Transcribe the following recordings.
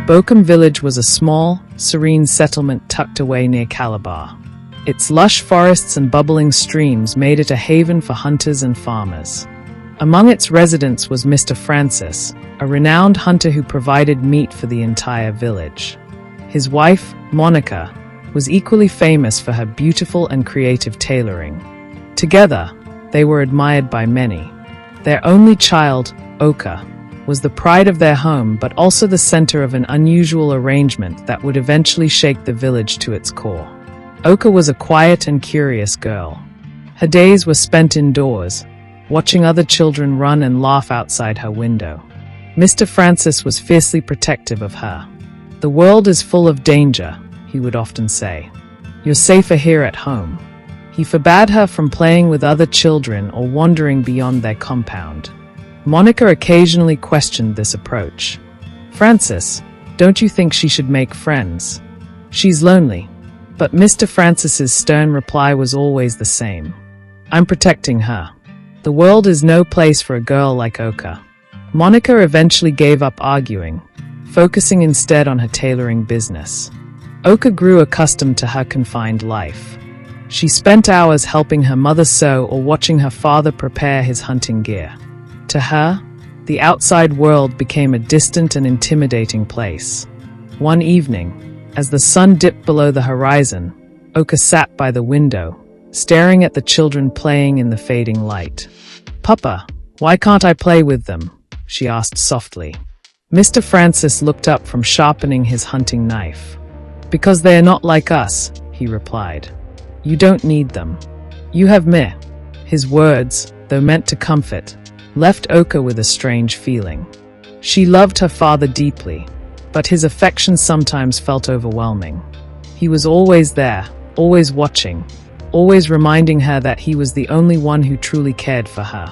Bokum village was a small, serene settlement tucked away near Calabar. Its lush forests and bubbling streams made it a haven for hunters and farmers. Among its residents was Mr. Francis, a renowned hunter who provided meat for the entire village. His wife, Monika, was equally famous for her beautiful and creative tailoring. Together, they were admired by many. Their only child, Oka, was the pride of their home but also the center of an unusual arrangement that would eventually shake the village to its core. Oka was a quiet and curious girl. Her days were spent indoors, watching other children run and laugh outside her window. Mr. Francis was fiercely protective of her. "The world is full of danger," he would often say. "You're safer here at home." He forbade her from playing with other children or wandering beyond their compound. Monika occasionally questioned this approach. "Francis, don't you think she should make friends? She's lonely." But Mr. Francis's stern reply was always the same. "I'm protecting her. The world is no place for a girl like Oka." Monika eventually gave up arguing, focusing instead on her tailoring business. Oka grew accustomed to her confined life. She spent hours helping her mother sew or watching her father prepare his hunting gear. To her, the outside world became a distant and intimidating place. One evening, as the sun dipped below the horizon, Oka sat by the window, staring at the children playing in the fading light. "Papa, why can't I play with them?" she asked softly. Mr. Francis looked up from sharpening his hunting knife. "Because they are not like us," he replied. "You don't need them. You have me." His words, though meant to comfort, left Oka with a strange feeling. She loved her father deeply, but his affection sometimes felt overwhelming. He was always there, always watching, always reminding her that he was the only one who truly cared for her.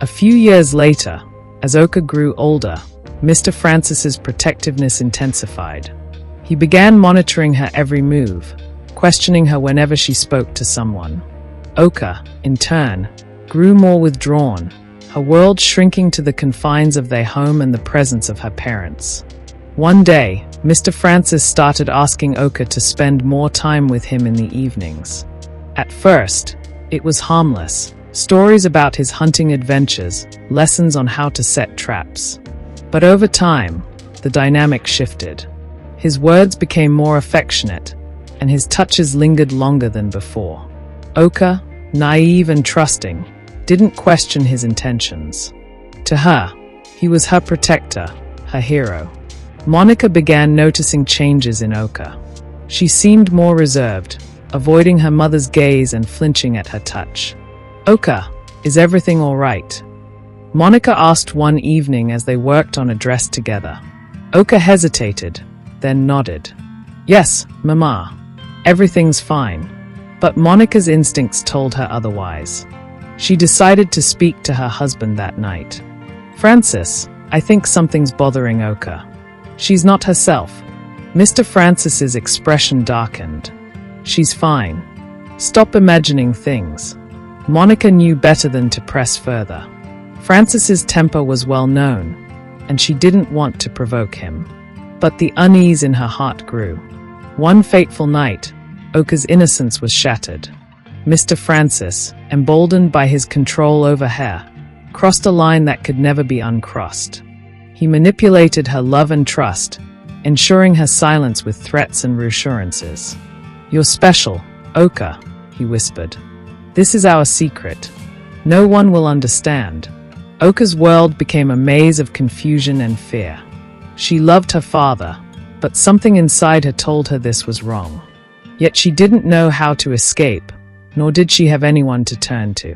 A few years later, as Oka grew older, Mr. Francis's protectiveness intensified. He began monitoring her every move, questioning her whenever she spoke to someone. Oka, in turn, grew more withdrawn, her world shrinking to the confines of their home and the presence of her parents. One day, Mr. Francis started asking Oka to spend more time with him in the evenings. At first, it was harmless, stories about his hunting adventures, lessons on how to set traps. But over time, the dynamic shifted. His words became more affectionate, and his touches lingered longer than before. Oka, naive and trusting, didn't question his intentions. To her, he was her protector, her hero. Monika began noticing changes in Oka. She seemed more reserved, avoiding her mother's gaze and flinching at her touch. "Oka, is everything all right?" Monika asked one evening as they worked on a dress together. Oka hesitated, then nodded. "Yes, Mama, everything's fine." But Monika's instincts told her otherwise. She decided to speak to her husband that night. "Francis, I think something's bothering Oka. She's not herself." Mr. Francis's expression darkened. "She's fine. Stop imagining things." Monika knew better than to press further. Francis's temper was well known, and she didn't want to provoke him. But the unease in her heart grew. One fateful night, Oka's innocence was shattered. Mr. Francis, emboldened by his control over her, crossed a line that could never be uncrossed. He manipulated her love and trust, ensuring her silence with threats and reassurances. "You're special, Oka," he whispered. "This is our secret. No one will understand." Oka's world became a maze of confusion and fear. She loved her father, but something inside her told her this was wrong. Yet she didn't know how to escape, nor did she have anyone to turn to.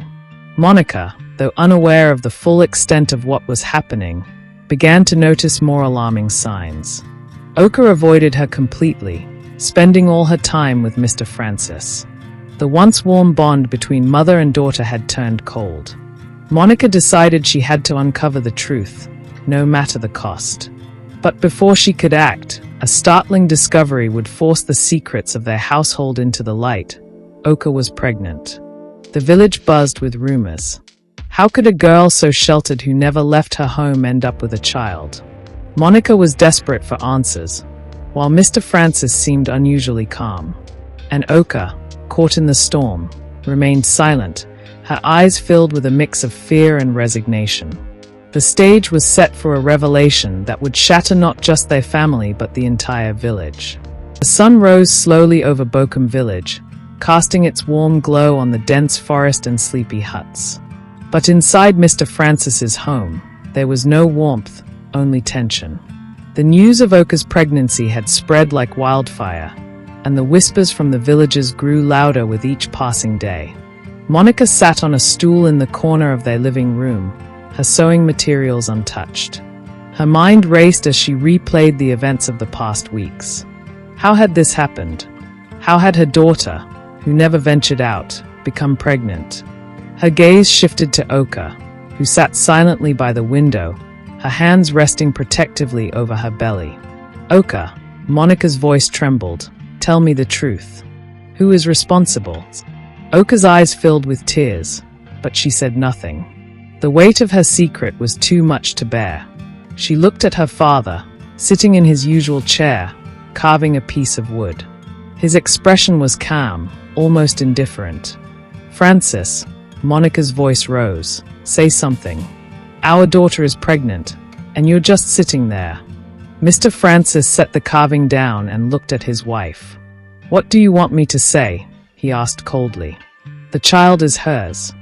Monika, though unaware of the full extent of what was happening, began to notice more alarming signs. Oka avoided her completely, spending all her time with Mr. Francis. The once warm bond between mother and daughter had turned cold. Monika decided she had to uncover the truth, no matter the cost. But before she could act, a startling discovery would force the secrets of their household into the light. Oka was pregnant. The village buzzed with rumors. How could a girl so sheltered who never left her home end up with a child? Monika was desperate for answers, while Mr. Francis seemed unusually calm. And Oka, caught in the storm, remained silent, her eyes filled with a mix of fear and resignation. The stage was set for a revelation that would shatter not just their family but the entire village. The sun rose slowly over Bokum village, casting its warm glow on the dense forest and sleepy huts. But inside Mr. Francis's home, there was no warmth, only tension. The news of Oka's pregnancy had spread like wildfire, and the whispers from the villagers grew louder with each passing day. Monika sat on a stool in the corner of their living room, her sewing materials untouched. Her mind raced as she replayed the events of the past weeks. How had this happened? How had her daughter, who never ventured out, become pregnant? Her gaze shifted to Oka, who sat silently by the window, her hands resting protectively over her belly. Oka, Monika's voice trembled. Tell me the truth. Who is responsible? Oka's eyes filled with tears, but she said nothing. The weight of her secret was too much to bear. She looked at her father, sitting in his usual chair, carving a piece of wood. His expression was calm, almost indifferent. Francis, Monika's voice rose. Say something. Our daughter is pregnant, and you're just sitting there. Mr. Francis set the carving down and looked at his wife. What do you want me to say? He asked coldly. The child is hers.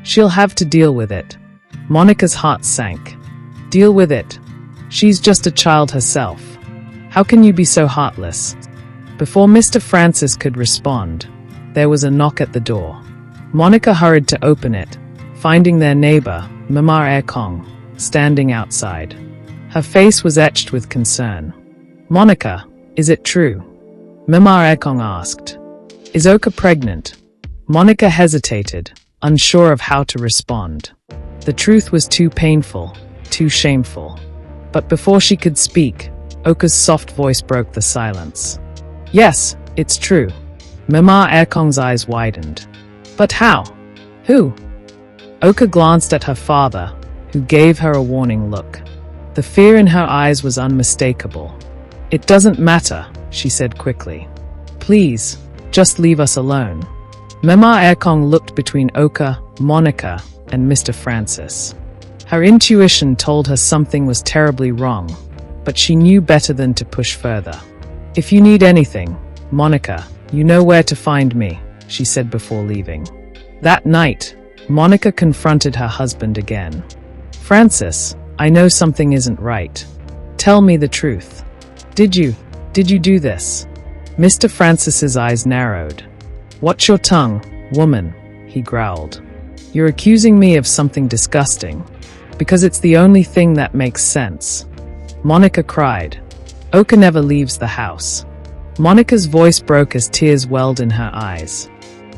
She'll have to deal with it. Monika's heart sank. Deal with it. She's just a child herself. How can you be so heartless? Before Mr. Francis could respond, there was a knock at the door. Monika hurried to open it, finding their neighbor, Mama Ekong, standing outside. Her face was etched with concern. Monika, is it true? Mama Ekong asked. Is Oka pregnant? Monika hesitated, unsure of how to respond. The truth was too painful, too shameful. But before she could speak, Oka's soft voice broke the silence. Yes, it's true. Mama Ekong's eyes widened. But how? Who? Oka glanced at her father, who gave her a warning look. The fear in her eyes was unmistakable. It doesn't matter, she said quickly. Please, just leave us alone. Mama Ekong looked between Oka, Monika, and Mr. Francis. Her intuition told her something was terribly wrong, but she knew better than to push further. If you need anything, Monika, you know where to find me, she said before leaving. That night, Monika confronted her husband again. Francis, I know something isn't right. Tell me the truth. Did you do this? Mr. Francis's eyes narrowed. Watch your tongue, woman, he growled. You're accusing me of something disgusting, because it's the only thing that makes sense. Monika cried. Oka never leaves the house. Monika's voice broke as tears welled in her eyes.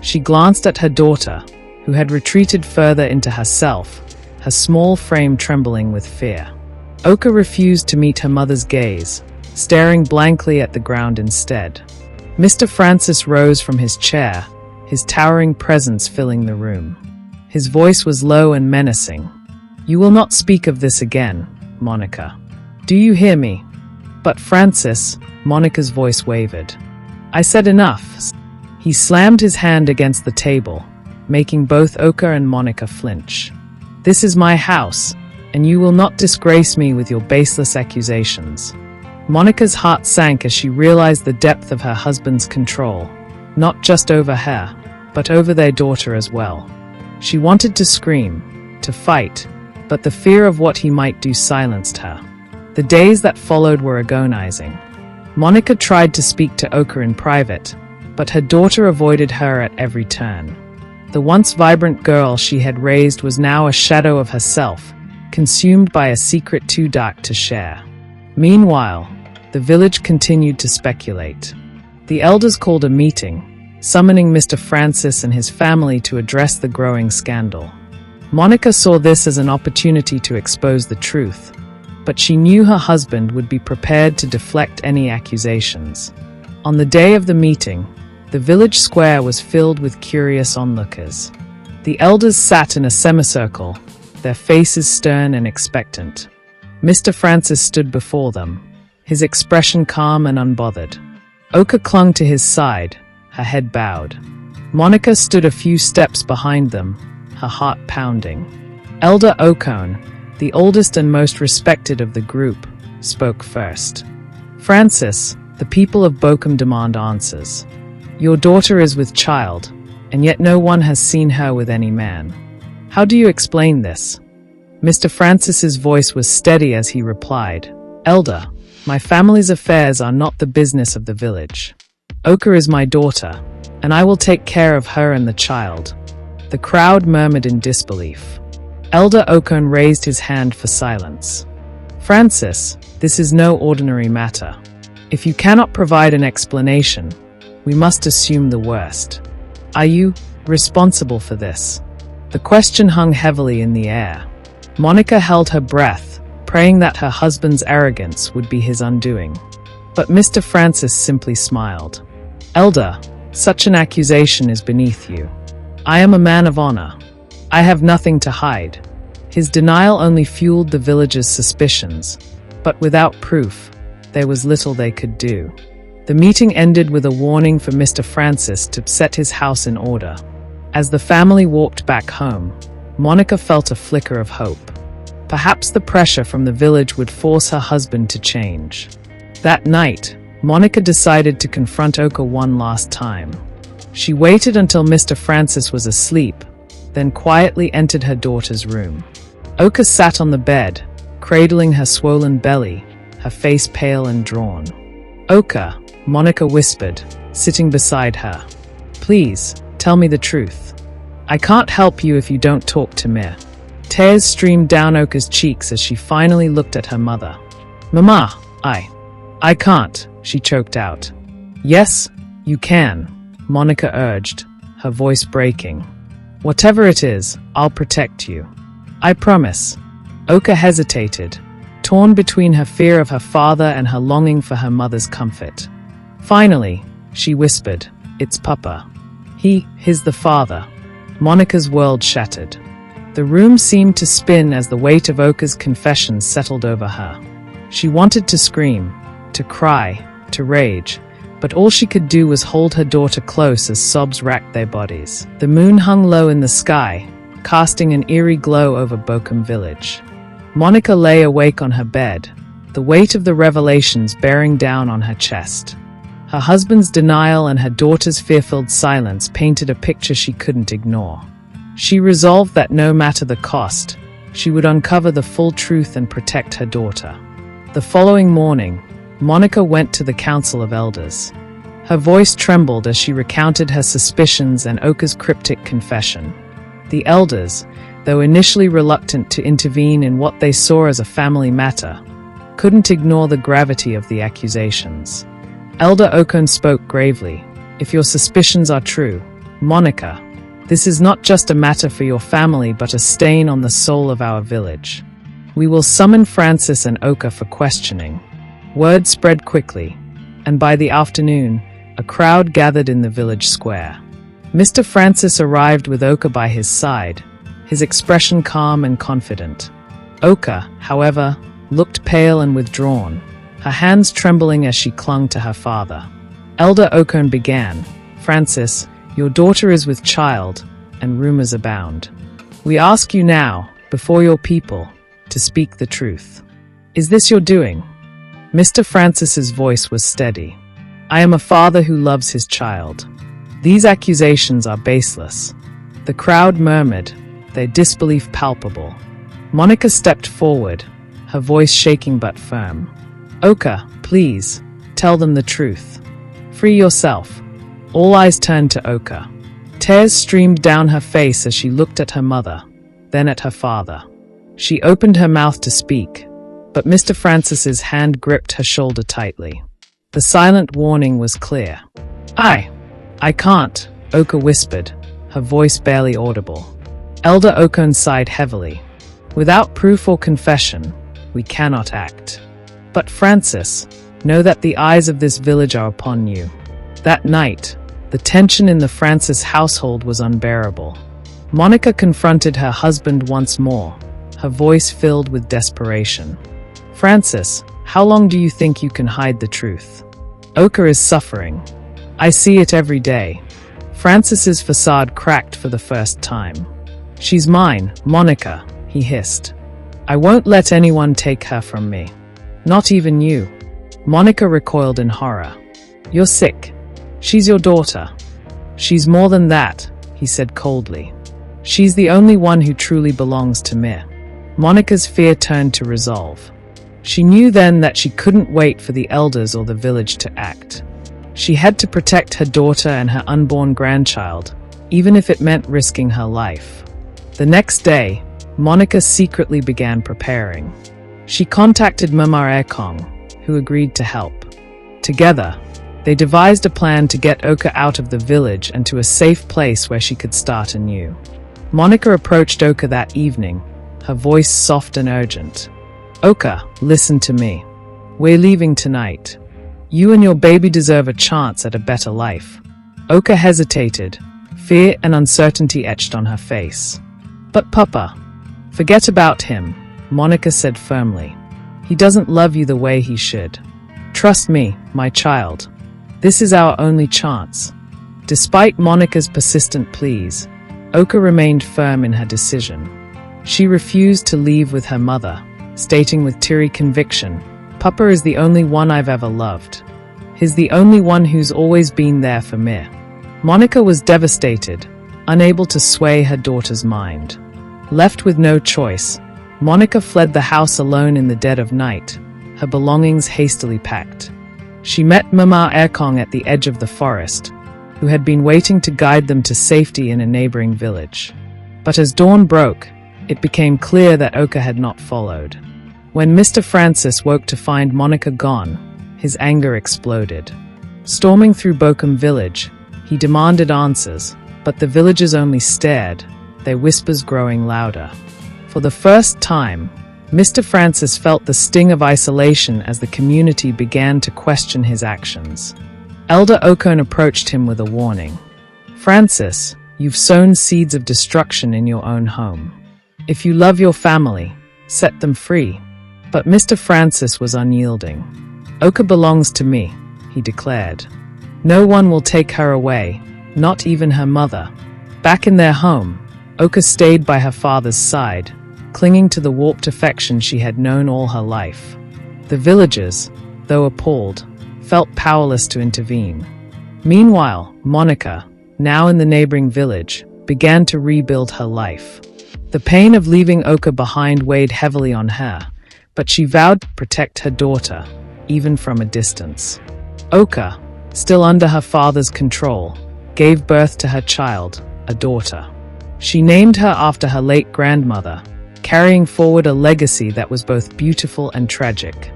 She glanced at her daughter, who had retreated further into herself, her small frame trembling with fear. Oka refused to meet her mother's gaze, staring blankly at the ground instead. Mr. Francis rose from his chair, his towering presence filling the room. His voice was low and menacing. You will not speak of this again, Monika. Do you hear me? But Francis, Monika's voice wavered. I said enough. He slammed his hand against the table, making both Oka and Monika flinch. This is my house, and you will not disgrace me with your baseless accusations. Monika's heart sank as she realized the depth of her husband's control, not just over her, but over their daughter as well. She wanted to scream, to fight, but the fear of what he might do silenced her. The days that followed were agonizing. Monika tried to speak to Oka in private, but her daughter avoided her at every turn. The once vibrant girl she had raised was now a shadow of herself, consumed by a secret too dark to share. Meanwhile, the village continued to speculate. The elders called a meeting, summoning Mr. Francis and his family to address the growing scandal. Monika saw this as an opportunity to expose the truth, but she knew her husband would be prepared to deflect any accusations. On the day of the meeting, the village square was filled with curious onlookers. The elders sat in a semicircle, their faces stern and expectant. Mr. Francis stood before them, his expression calm and unbothered. Oka clung to his side, her head bowed. Monika stood a few steps behind them, her heart pounding. Elder Okon, the oldest and most respected of the group, spoke first. Francis, the people of Bokum demand answers. Your daughter is with child, and yet no one has seen her with any man. How do you explain this? Mr. Francis's voice was steady as he replied, Elder, my family's affairs are not the business of the village. Oka is my daughter, and I will take care of her and the child. The crowd murmured in disbelief. Elder Okon raised his hand for silence. Francis, this is no ordinary matter. If you cannot provide an explanation, we must assume the worst. Are you responsible for this? The question hung heavily in the air. Monika held her breath, praying that her husband's arrogance would be his undoing. But Mr. Francis simply smiled. Elder, such an accusation is beneath you. I am a man of honor. I have nothing to hide. His denial only fueled the villagers' suspicions, but without proof, there was little they could do. The meeting ended with a warning for Mr. Francis to set his house in order. As the family walked back home, Monika felt a flicker of hope. Perhaps the pressure from the village would force her husband to change. That night, Monika decided to confront Oka one last time. She waited until Mr. Francis was asleep, then quietly entered her daughter's room. Oka sat on the bed, cradling her swollen belly, her face pale and drawn. Oka, Monika whispered, sitting beside her. Please, tell me the truth. I can't help you if you don't talk to me. Tears streamed down Oka's cheeks as she finally looked at her mother. Mama, I can't, she choked out. Yes, you can, Monika urged, her voice breaking. Whatever it is, I'll protect you. I promise. Oka hesitated, torn between her fear of her father and her longing for her mother's comfort. Finally, she whispered, It's Papa. He's the father. Monika's world shattered. The room seemed to spin as the weight of Oka's confession settled over her. She wanted to scream, to cry, to rage, but all she could do was hold her daughter close as sobs racked their bodies. The moon hung low in the sky, casting an eerie glow over Bokum village. Monika lay awake on her bed, the weight of the revelations bearing down on her chest. Her husband's denial and her daughter's fear-filled silence painted a picture she couldn't ignore. She resolved that no matter the cost, she would uncover the full truth and protect her daughter. The following morning, Monika went to the Council of Elders. Her voice trembled as she recounted her suspicions and Oka's cryptic confession. The elders, though initially reluctant to intervene in what they saw as a family matter, couldn't ignore the gravity of the accusations. Elder Okon spoke gravely. If your suspicions are true, Monika, this is not just a matter for your family but a stain on the soul of our village. We will summon Francis and Oka for questioning. Word spread quickly, and by the afternoon, a crowd gathered in the village square. Mr. Francis arrived with Oka by his side, his expression calm and confident. Oka, however, looked pale and withdrawn, her hands trembling as she clung to her father. Elder Okon began, Francis, your daughter is with child, and rumors abound. We ask you now, before your people, to speak the truth. Is this your doing? Mr. Francis's voice was steady. I am a father who loves his child. These accusations are baseless. The crowd murmured, their disbelief palpable. Monika stepped forward, her voice shaking but firm. Oka, please, tell them the truth. Free yourself. All eyes turned to Oka. Tears streamed down her face as she looked at her mother, then at her father. She opened her mouth to speak, but Mr. Francis's hand gripped her shoulder tightly. The silent warning was clear. I can't, Oka whispered, her voice barely audible. Elder Okon sighed heavily. Without proof or confession, we cannot act. But Francis, know that the eyes of this village are upon you. That night, the tension in the Francis household was unbearable. Monika confronted her husband once more, her voice filled with desperation. Francis, how long do you think you can hide the truth? Oka is suffering. I see it every day. Francis's facade cracked for the first time. She's mine, Monika, he hissed. I won't let anyone take her from me. Not even you. Monika recoiled in horror. You're sick. She's your daughter. She's more than that, he said coldly. She's the only one who truly belongs to me. Monika's fear turned to resolve. She knew then that she couldn't wait for the elders or the village to act. She had to protect her daughter and her unborn grandchild, even if it meant risking her life. The next day, Monika secretly began preparing. She contacted Mama Ekong, who agreed to help. Together, they devised a plan to get Oka out of the village and to a safe place where she could start anew. Monika approached Oka that evening, her voice soft and urgent. Oka, listen to me. We're leaving tonight. You and your baby deserve a chance at a better life. Oka hesitated, fear and uncertainty etched on her face. But Papa, forget about him, Monika said firmly. He doesn't love you the way he should. Trust me, my child. This is our only chance. Despite Monika's persistent pleas, Oka remained firm in her decision. She refused to leave with her mother, stating with teary conviction, Papa is the only one I've ever loved. He's the only one who's always been there for me. Monika was devastated, unable to sway her daughter's mind. Left with no choice, Monika fled the house alone in the dead of night, her belongings hastily packed. She met Mama Ekong at the edge of the forest, who had been waiting to guide them to safety in a neighboring village. But as dawn broke, it became clear that Oka had not followed. When Mr. Francis woke to find Monika gone, his anger exploded. Storming through Bokum village, he demanded answers, but the villagers only stared, their whispers growing louder. For the first time, Mr. Francis felt the sting of isolation as the community began to question his actions. Elder Okon approached him with a warning. Francis, you've sown seeds of destruction in your own home. If you love your family, set them free. But Mr. Francis was unyielding. Oka belongs to me, he declared. No one will take her away, not even her mother. Back in their home, Oka stayed by her father's side, clinging to the warped affection she had known all her life. The villagers, though appalled, felt powerless to intervene. Meanwhile, Monika, now in the neighboring village, began to rebuild her life. The pain of leaving Oka behind weighed heavily on her, but she vowed to protect her daughter, even from a distance. Oka, still under her father's control, gave birth to her child, a daughter. She named her after her late grandmother, carrying forward a legacy that was both beautiful and tragic.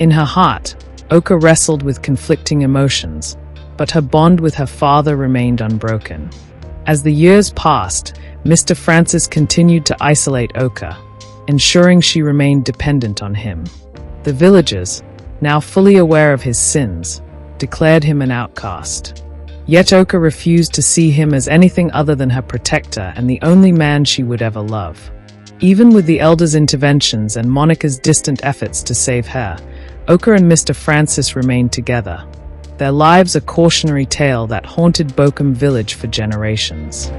In her heart, Oka wrestled with conflicting emotions, but her bond with her father remained unbroken. As the years passed, Mr. Francis continued to isolate Oka, ensuring she remained dependent on him. The villagers, now fully aware of his sins, declared him an outcast. Yet Oka refused to see him as anything other than her protector and the only man she would ever love. Even with the elders' interventions and Monika's distant efforts to save her, Oka and Mr. Francis remained together, their lives a cautionary tale that haunted Bokum village for generations.